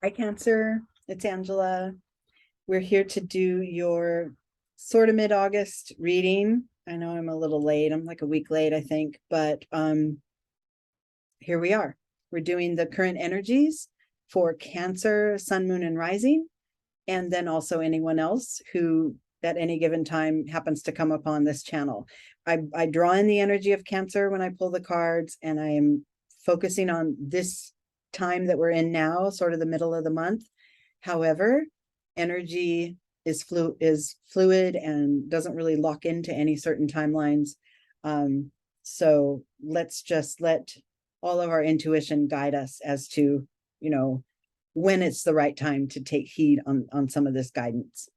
Hi, Cancer. It's Angela. We're here to do your sort of mid-August reading. I know I'm a little late. I'm like a week late, I think, but here we are. We're doing the current energies for Cancer, Sun, Moon, and Rising, and then also anyone else who at any given time happens to come upon this channel. I draw in the energy of Cancer when I pull the cards, and I am focusing on this time that we're in now, sort of the middle of the month. However, energy is fluid and doesn't really lock into any certain timelines. So let's just let all of our intuition guide us as to, when it's the right time to take heed on some of this guidance.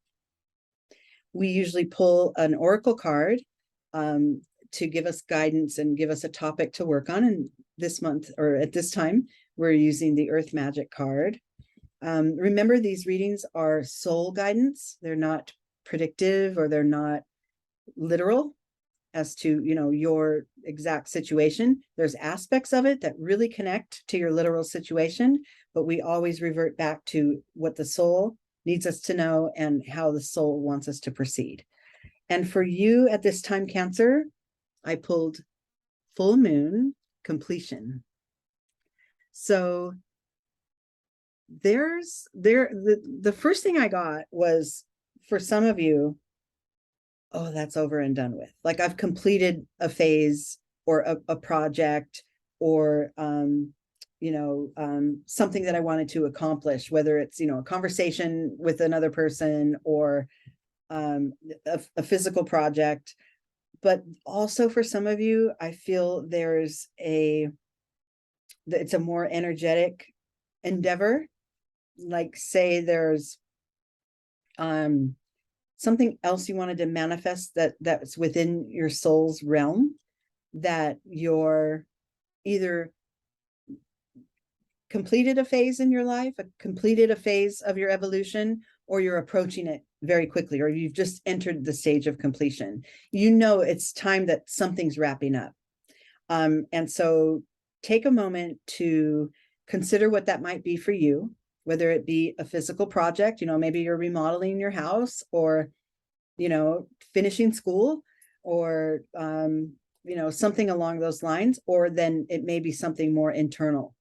We usually pull an oracle card to give us guidance and give us a topic to work on. And this month, or at this time, we're using the Earth Magic card. Remember, these readings are soul guidance. They're not predictive, or they're not literal as to, your exact situation. There's aspects of it that really connect to your literal situation, but we always revert back to what the soul needs us to know and how the soul wants us to proceed. And for you at this time, Cancer, I pulled full moon completion. So the first thing I got was, for some of you, oh, that's over and done with. Like, I've completed a phase or a project, or something that I wanted to accomplish, whether it's, a conversation with another person, or a physical project. But also for some of you, I feel it's a more energetic endeavor. Like, say there's something else you wanted to manifest that's within your soul's realm, that you're either completed a phase in your life, completed a phase of your evolution, or you're approaching it very quickly, or you've just entered the stage of completion. It's time that something's wrapping up. And so take a moment to consider what that might be for you, whether it be a physical project, maybe you're remodeling your house, or, finishing school, or, something along those lines, or then it may be something more internal.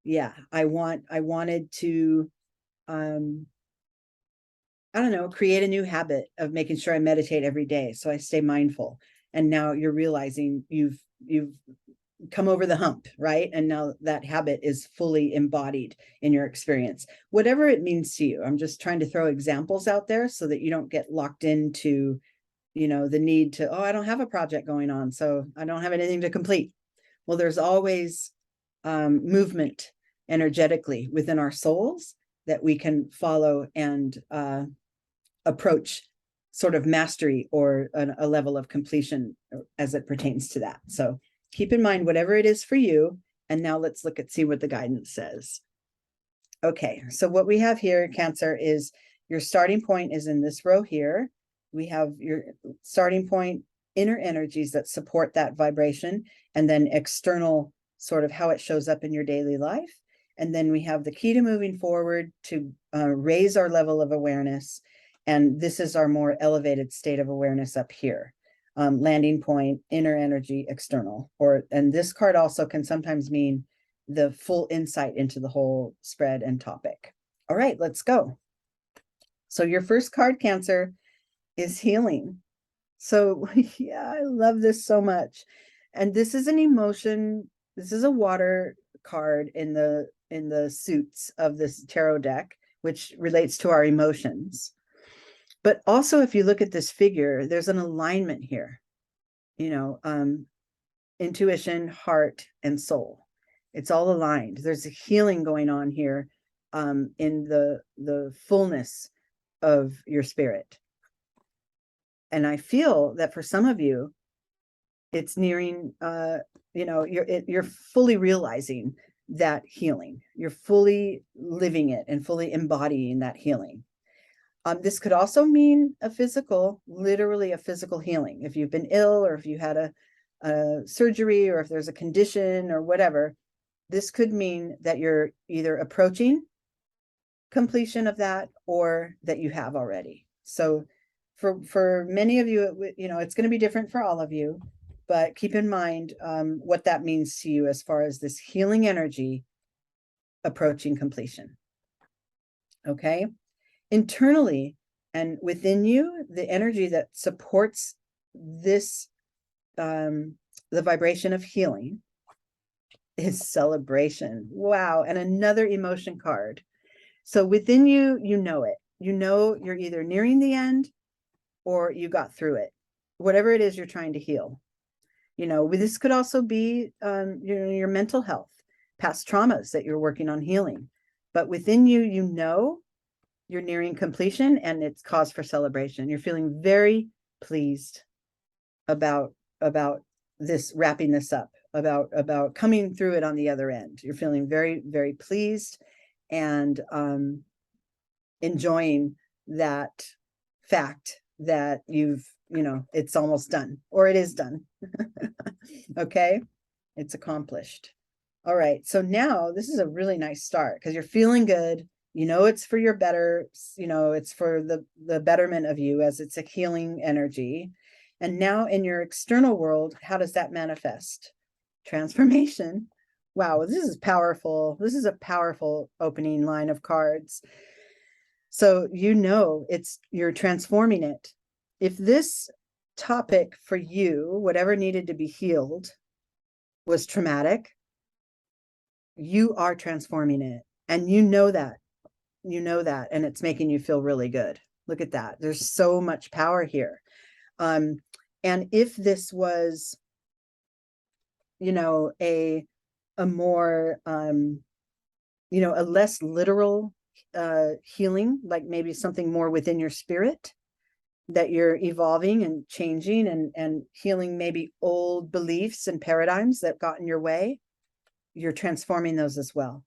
Yeah, I wanted to, I don't know, create a new habit of making sure I meditate every day, so I stay mindful. And now you're realizing you've come over the hump, right? And now that habit is fully embodied in your experience, whatever it means to you. I'm just trying to throw examples out there so that you don't get locked into, the need to, oh, I don't have a project going on, so I don't have anything to complete. Well, there's always movement energetically within our souls that we can follow and approach sort of mastery, or a level of completion as it pertains to that. So keep in mind whatever it is for you. And now let's see what the guidance says. Okay, so what we have here, Cancer, is your starting point is in this row here. We have your starting point, inner energies that support that vibration, and then external, sort of how it shows up in your daily life. And then we have the key to moving forward to raise our level of awareness. And this is our more elevated state of awareness up here. Landing point, inner energy, external. And this card also can sometimes mean the full insight into the whole spread and topic. All right, let's go. So your first card, Cancer, is healing. So yeah, I love this so much. And this is an emotion. This is a water card in the suits of this tarot deck, which relates to our emotions. But also, if you look at this figure, there's an alignment here, intuition, heart, and soul. It's all aligned. There's a healing going on here in the fullness of your spirit. And I feel that for some of you, it's nearing, you're fully realizing that healing. You're fully living it and fully embodying that healing. This could also mean literally a physical healing. If you've been ill, or if you had a surgery, or if there's a condition or whatever, this could mean that you're either approaching completion of that or that you have already. So for many of you, it's going to be different for all of you, but keep in mind what that means to you as far as this healing energy approaching completion. Okay. Internally and within you, the energy that supports this, the vibration of healing is celebration. Wow. And another emotion card. So within you, you know it. You know you're either nearing the end or you got through it. Whatever it is you're trying to heal. This could also be your mental health, past traumas that you're working on healing. But within you, you know you're nearing completion and it's cause for celebration. You're feeling very pleased about this, wrapping this up, about coming through it on the other end. You're feeling very, very pleased and enjoying that fact that it's almost done, or it is done. Okay, it's accomplished. All right, so now this is a really nice start because you're feeling good. It's for your better, it's for the betterment of you, as it's a healing energy. And now in your external world, how does that manifest? Transformation. Wow, this is powerful. This is a powerful opening line of cards. So you're transforming it. If this topic for you, whatever needed to be healed, was traumatic, you are transforming it. And you know that, and it's making you feel really good. Look at that. There's so much power here. And if this was, a more, a less literal healing, like maybe something more within your spirit, that you're evolving and changing and healing maybe old beliefs and paradigms that got in your way, you're transforming those as well.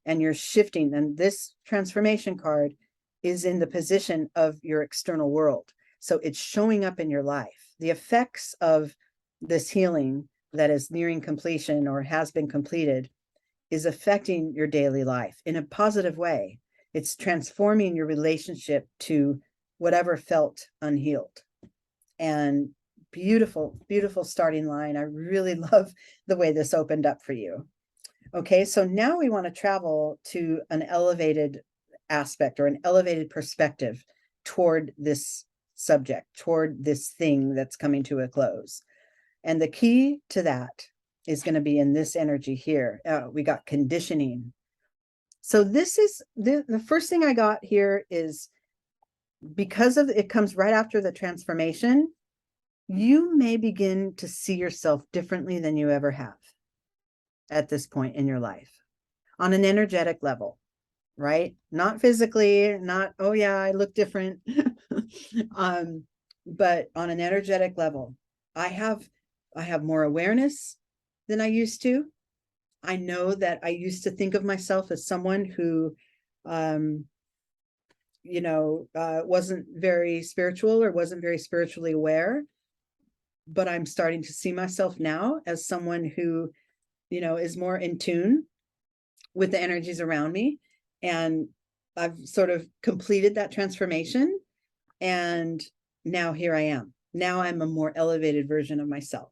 And you're shifting. And this transformation card is in the position of your external world. So it's showing up in your life. The effects of this healing that is nearing completion or has been completed is affecting your daily life in a positive way. It's transforming your relationship to whatever felt unhealed. And beautiful, beautiful starting line. I really love the way this opened up for you. Okay, so now we want to travel to an elevated aspect or an elevated perspective toward this subject, toward this thing that's coming to a close. And the key to that is going to be in this energy here. We got conditioning. So this is the first thing I got here is, because of it comes right after the transformation, you may begin to see yourself differently than you ever have at this point in your life, on an energetic level, right? Not physically, not, oh yeah, I look different. But on an energetic level, I have more awareness than I used to. I know that I used to think of myself as someone who wasn't very spiritual or wasn't very spiritually aware, but I'm starting to see myself now as someone who, is more in tune with the energies around me. And I've sort of completed that transformation. And now here I am. Now I'm a more elevated version of myself.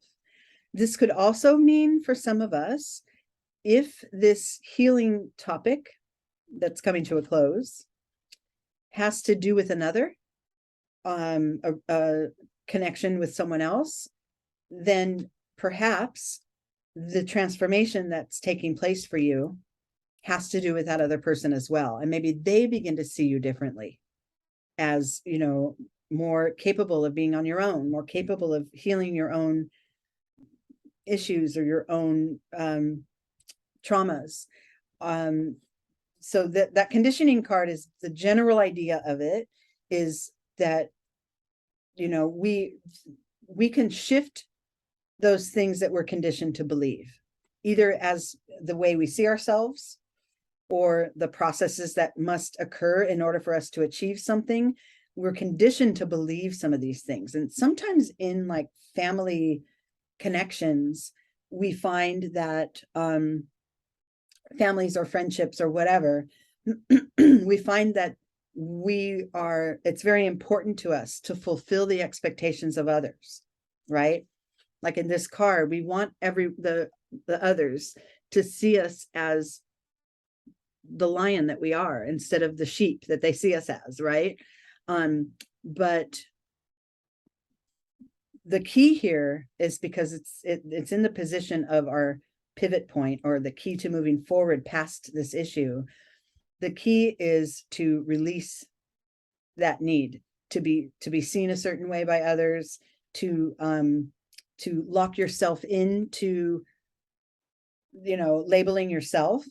This could also mean for some of us, if this healing topic that's coming to a close has to do with another, a connection with someone else, then perhaps the transformation that's taking place for you has to do with that other person as well. And maybe they begin to see you differently as, more capable of being on your own, more capable of healing your own issues or your own traumas. So that conditioning card is the general idea of it, is that, we can shift those things that we're conditioned to believe, either as the way we see ourselves or the processes that must occur in order for us to achieve something. We're conditioned to believe some of these things. And sometimes in like family connections, we find that families or friendships or whatever we find that it's very important to us to fulfill the expectations of others, right? Like in this car, we want the others to see us as the lion that we are instead of the sheep that they see us as, right? But the key here is because it's in the position of our pivot point, or the key to moving forward past this issue. The key is to release that need to be seen a certain way by others, to lock yourself into, labeling yourself.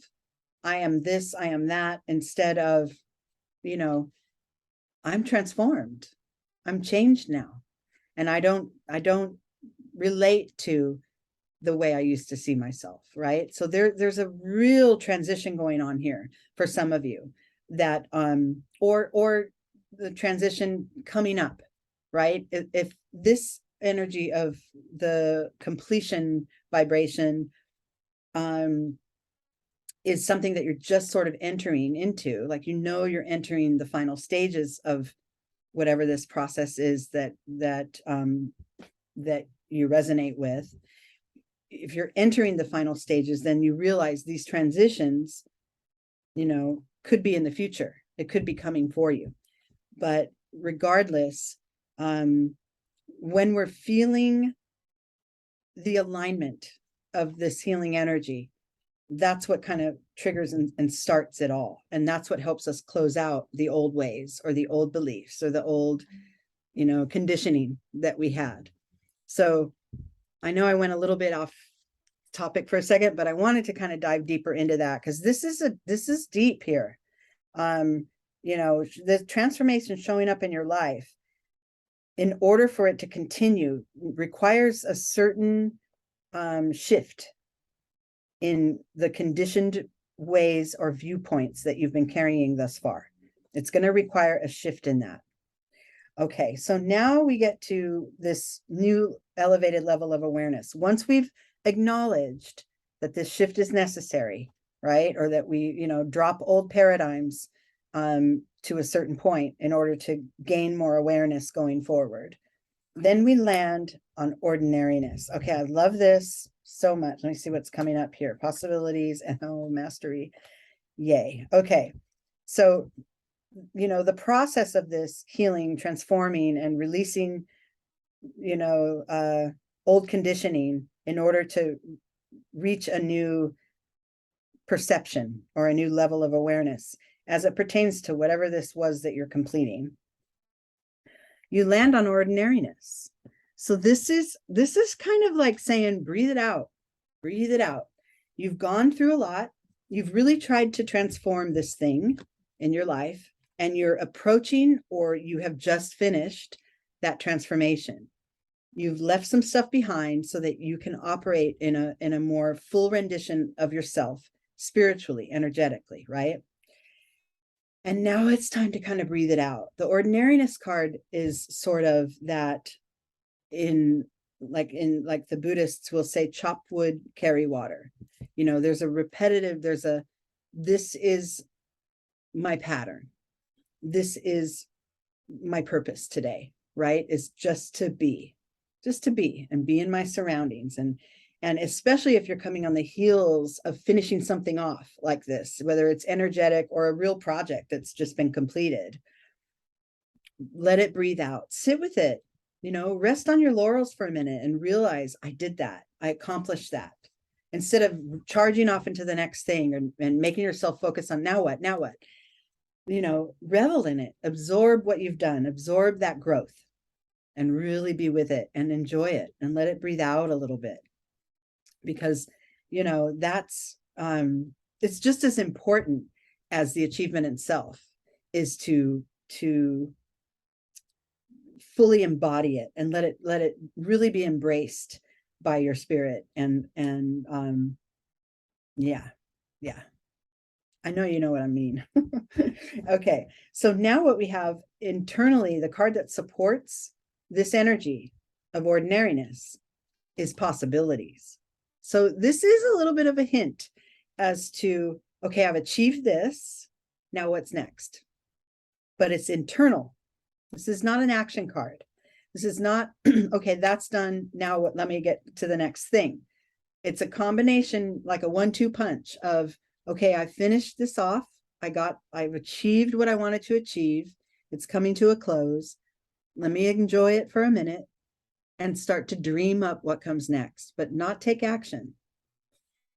I am this, I am that, instead of, I'm transformed. I'm changed now. And I don't relate to the way I used to see myself, right? So there's a real transition going on here for some of you, that or the transition coming up, right? If this energy of the completion vibration is something that you're just sort of entering into, like, you're entering the final stages of whatever this process is that you resonate with. If you're entering the final stages, then you realize these transitions, could be in the future. It could be coming for you. But regardless, when we're feeling the alignment of this healing energy, that's what kind of triggers and starts it all. And that's what helps us close out the old ways, or the old beliefs, or the old, conditioning that we had. So I know I went a little bit off topic for a second, but I wanted to kind of dive deeper into that, because this is deep here. The transformation showing up in your life, in order for it to continue, requires a certain shift in the conditioned ways or viewpoints that you've been carrying thus far. It's going to require a shift in that. Okay, so now we get to this new elevated level of awareness. Once we've acknowledged that this shift is necessary, right? Or that we, drop old paradigms to a certain point in order to gain more awareness going forward. Then we land on ordinariness. Okay, I love this so much. Let me see what's coming up here. Possibilities and mastery. Yay. Okay, so the process of this healing, transforming, and releasing, old conditioning in order to reach a new perception or a new level of awareness as it pertains to whatever this was that you're completing. You land on ordinariness. So this is kind of like saying, breathe it out, breathe it out. You've gone through a lot. You've really tried to transform this thing in your life, and you're approaching, or you have just finished that transformation. You've left some stuff behind so that you can operate in a more full rendition of yourself, spiritually, energetically, right? And now it's time to kind of breathe it out. The ordinariness card is sort of that, in like the Buddhists will say, chop wood, carry water. There's a repetitive, this is my pattern. This is my purpose today, right? Is just to be and be in my surroundings. And especially if you're coming on the heels of finishing something off like this, whether it's energetic or a real project that's just been completed, let it breathe out, sit with it, rest on your laurels for a minute and realize, I did that. I accomplished that. Instead of charging off into the next thing and making yourself focus on now what, revel in it, absorb what you've done, absorb that growth, and really be with it and enjoy it and let it breathe out a little bit. Because, that's, it's just as important as the achievement itself, is to fully embody it and let it really be embraced by your spirit. And yeah. I know you know what I mean. Okay, so now what we have internally, the card that supports this energy of ordinariness, is possibilities. So this is a little bit of a hint as to, okay, I've achieved this. Now what's next? But it's internal. This is not an action card. This is not, okay, that's done. Now what, let me get to the next thing. It's a combination, like a 1-2 punch of, okay, I finished this off. I've achieved what I wanted to achieve. It's coming to a close. Let me enjoy it for a minute and start to dream up what comes next, but not take action.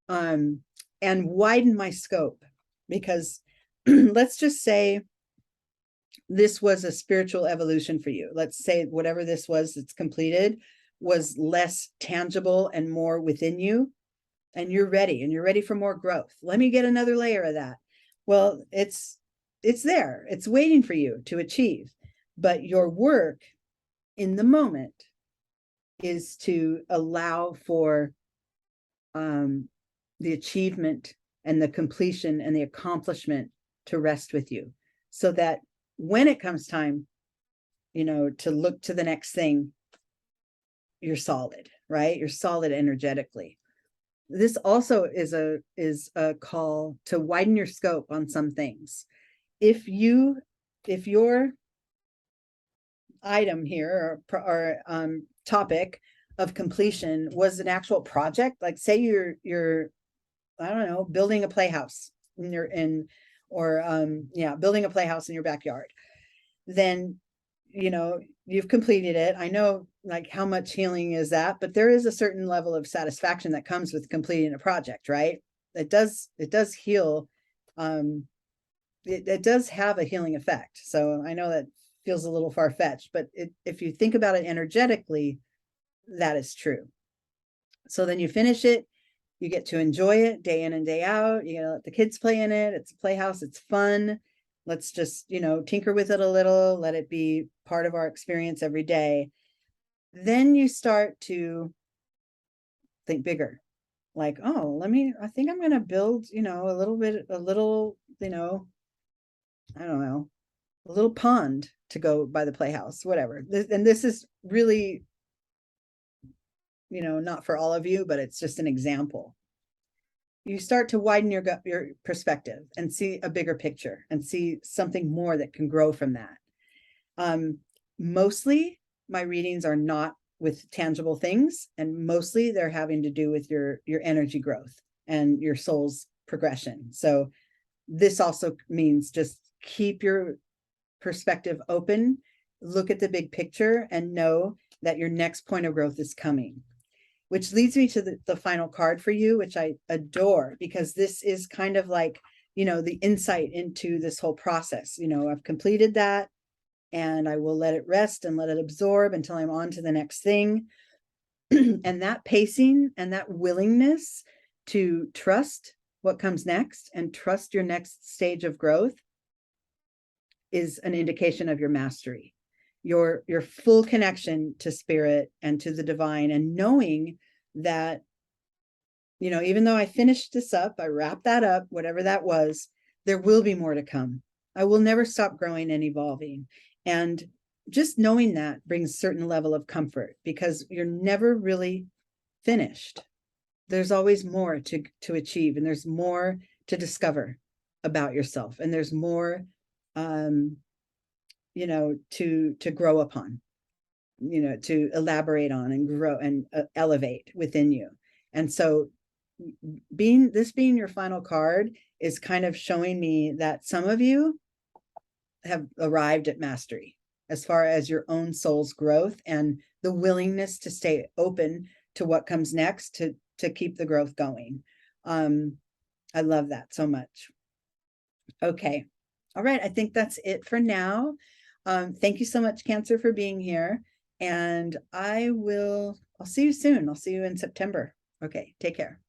And widen my scope, because let's just say this was a spiritual evolution for you. Let's say whatever this was that's completed was less tangible and more within you, and you're ready for more growth. Let me get another layer of that. Well, it's there. It's waiting for you to achieve. But your work in the moment is to allow for the achievement and the completion and the accomplishment to rest with you, so that when it comes time, to look to the next thing, you're solid, right? You're solid energetically. This also is a call to widen your scope on some things. If your item here or topic of completion was an actual project, like say you're I don't know, building a playhouse building a playhouse in your backyard, then you've completed it. I know, like, how much healing is that, but there is a certain level of satisfaction that comes with completing a project, right? It does heal. It does have a healing effect. So I know that feels a little far-fetched, but if you think about it energetically, that is true. So then you finish it, you get to enjoy it day in and day out. You let the kids play in it. It's a playhouse. It's fun. Let's just, tinker with it a little, let it be part of our experience every day. Then you start to think bigger. Like, oh, I think I'm going to build, I don't know, a little pond to go by the playhouse, whatever. And this is really, not for all of you, but it's just an example. You start to widen your perspective and see a bigger picture and see something more that can grow from that. Mostly my readings are not with tangible things, and mostly they're having to do with your energy growth and your soul's progression. So this also means just keep your perspective open, look at the big picture, and know that your next point of growth is coming. Which leads me to the final card for you, which I adore, because this is kind of like, the insight into this whole process. I've completed that, and I will let it rest and let it absorb until I'm on to the next thing. And that pacing and that willingness to trust what comes next and trust your next stage of growth is an indication of your mastery. Your full connection to spirit and to the divine, and knowing that, even though I finished this up, I wrapped that up, whatever that was, there will be more to come. I will never stop growing and evolving. And just knowing that brings a certain level of comfort, because you're never really finished. There's always more to achieve, and there's more to discover about yourself, and there's more to grow upon, to elaborate on and grow and elevate within you. And so being your final card is kind of showing me that some of you have arrived at mastery as far as your own soul's growth and the willingness to stay open to what comes next, to keep the growth going. I love that so much. Okay. All right. I think that's it for now. Thank you so much, Cancer, for being here. And I'll see you soon. I'll see you in September. Okay. Take care.